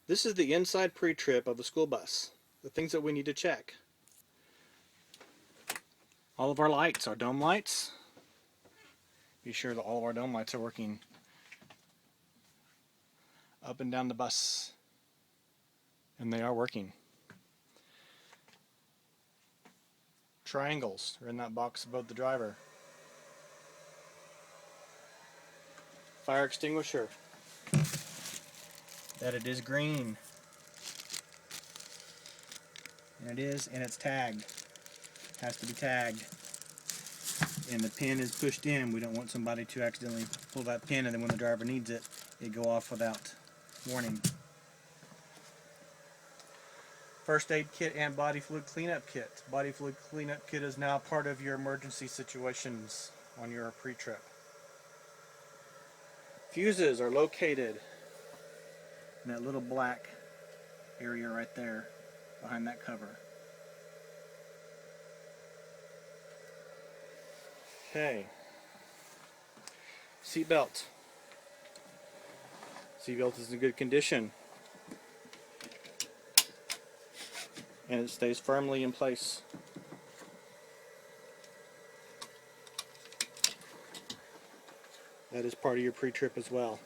This is the inside pre-trip of a school bus. The things that we need to check. All of our lights, our dome lights. Be sure that all of our dome lights are working up and down the bus. And they are working. Triangles are in that box above the driver. Fire extinguisher. That it is green. And it is, and it's tagged. Has to be tagged. And the pin is pushed in. We don't want somebody to accidentally pull that pin and then when the driver needs it, it go off without warning. First aid kit and body fluid cleanup kit. Body fluid cleanup kit is now part of your emergency situations on your pre-trip. Fuses are located in that little black area right there behind that cover. Okay. Seatbelt. Seatbelt is in good condition. And it stays firmly in place. That is part of your pre-trip as well.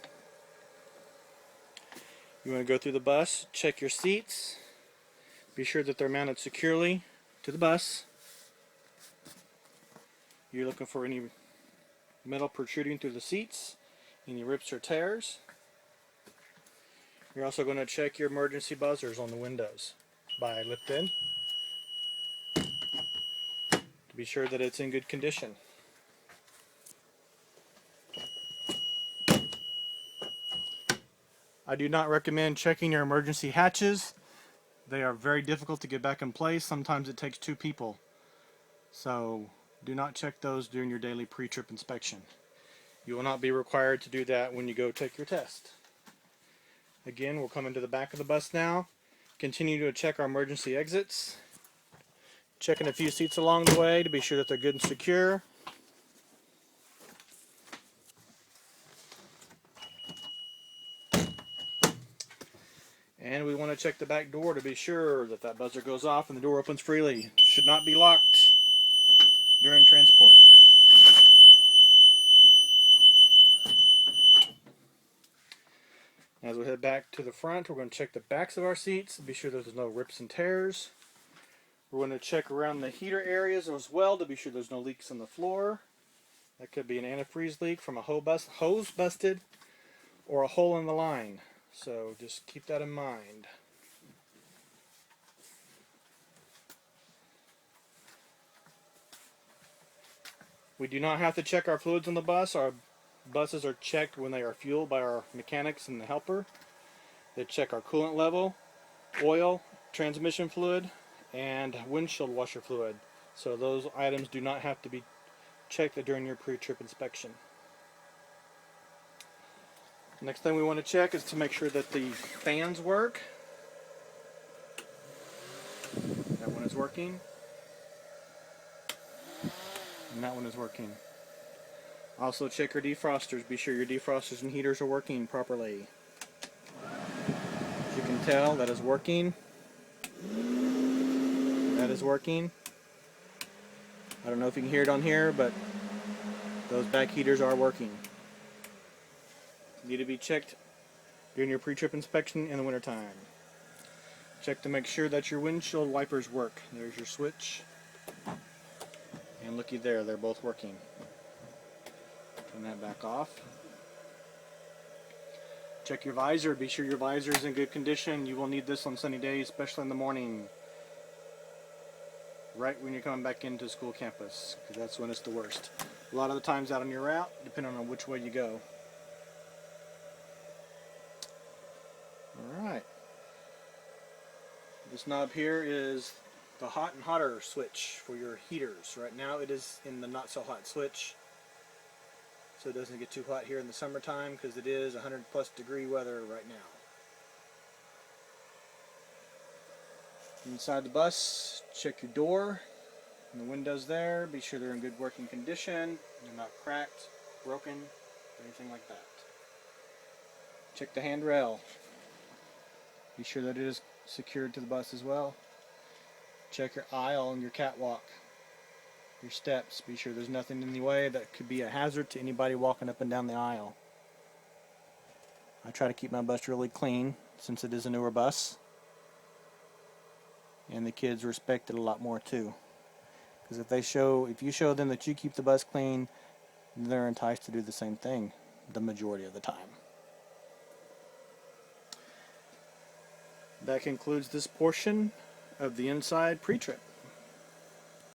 You want to go through the bus, check your seats, be sure that they're mounted securely to the bus. You're looking for any metal protruding through the seats, any rips or tears. You're also going to check your emergency buzzers on the windows by lift-in to be sure that it's in good condition. I do not recommend checking your emergency hatches. They are very difficult to get back in place. Sometimes it takes two people. So do not check those during your daily pre-trip inspection. You will not be required to do that when you go take your test. Again, we'll come into the back of the bus now. Continue to check our emergency exits. Checking a few seats along the way to be sure that they're good and secure. And we want to check the back door to be sure that that buzzer goes off and the door opens freely. Should not be locked during transport. As we head back to the front, we're going to check the backs of our seats to be sure that there's no rips and tears. We're going to check around the heater areas as well to be sure there's no leaks on the floor. That could be an antifreeze leak from a hose busted or a hole in the line. So just keep that in mind. We do not have to check our fluids on the bus. Our buses are checked when they are fueled by our mechanics and the helper. They check our coolant level, oil, transmission fluid, and windshield washer fluid. So those items do not have to be checked during your pre-trip inspection. Next thing we want to check is to make sure that the fans work. That one is working. And that one is working. Also check your defrosters. Be sure your defrosters and heaters are working properly. As you can tell, that is working. That is working. I don't know if you can hear it on here, but those back heaters are working. Need to be checked during your pre-trip inspection in the wintertime. Check to make sure that your windshield wipers work. There's your switch. And looky there, they're both working. Turn that back off. Check your visor. Be sure your visor is in good condition. You will need this on sunny days, especially in the morning. Right when you're coming back into school campus, because that's when it's the worst. A lot of the times out on your route, depending on which way you go. Alright. This knob here is the hot and hotter switch for your heaters. Right now it is in the not so hot switch, so it doesn't get too hot here in the summertime because it is 100+ degree weather right now. Inside the bus, check your door and the windows there. Be sure they're in good working condition. They're not cracked, broken, or anything like that. Check the handrail. Be sure that it is secured to the bus as well. Check your aisle and your catwalk, your steps. Be sure there's nothing in the way that could be a hazard to anybody walking up and down the aisle. I try to keep my bus really clean since it is a newer bus, and the kids respect it a lot more too. Because if you show them that you keep the bus clean, they're enticed to do the same thing the majority of the time. That concludes this portion of the inside pre-trip.